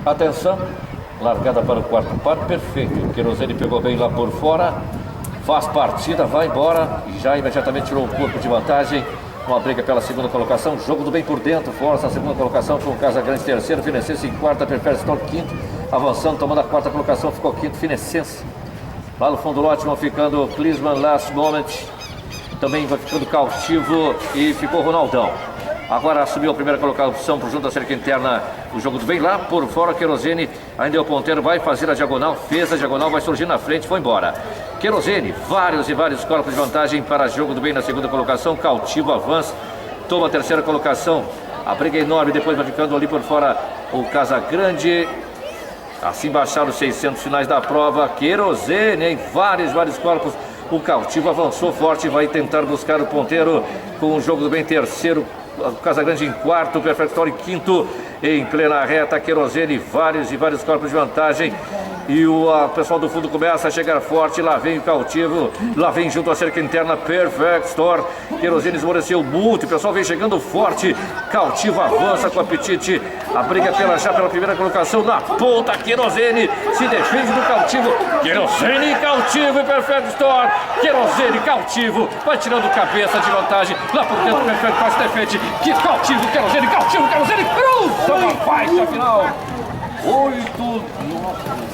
Atenção, largada para o quarto par, perfeito. Querosene pegou bem lá por fora, faz partida, vai embora e já imediatamente tirou o corpo de vantagem. Uma briga pela segunda colocação, jogo do bem por dentro, força a segunda colocação com o Casagrande terceiro, Finecense em quarta, Perfect Store quinto, avançando, tomando a quarta colocação, ficou quinto, Finecense. Lá no fundo do lote vão ficando Clisman, Last Moment, também vai ficando Cautivo e ficou Ronaldão. Agora assumiu a primeira colocação por junto da cerca interna, o jogo do bem lá por fora, Querosene ainda é o ponteiro, vai fazer a diagonal, fez a diagonal, vai surgir na frente, foi embora. Querosene, vários corpos de vantagem para jogo do bem na segunda colocação, Cautivo avança, toma a terceira colocação, a briga é enorme, depois vai ficando ali por fora o Casagrande. Assim baixaram os 600 finais da prova, Querosene em vários corpos. O Cautivo avançou forte, vai tentar buscar o ponteiro com o jogo do bem terceiro, o Casagrande em quarto, o Perfect Store em quinto, em plena reta, Querosene, vários corpos de vantagem. E o pessoal do fundo começa a chegar forte, lá vem o Cautivo, lá vem junto à cerca interna, Perfect Store. Querosene esmoreceu muito, o pessoal vem chegando forte, Cautivo avança com apetite, a briga pela primeira colocação, na ponta, Querosene se defende do Cautivo, Querosene, Cautivo e Perfect Store, Querosene, Cautivo, vai tirando cabeça de vantagem, lá por dentro, Perfect Store se defende, que Cautivo, Querosene, cruza uma faixa final, 8-9.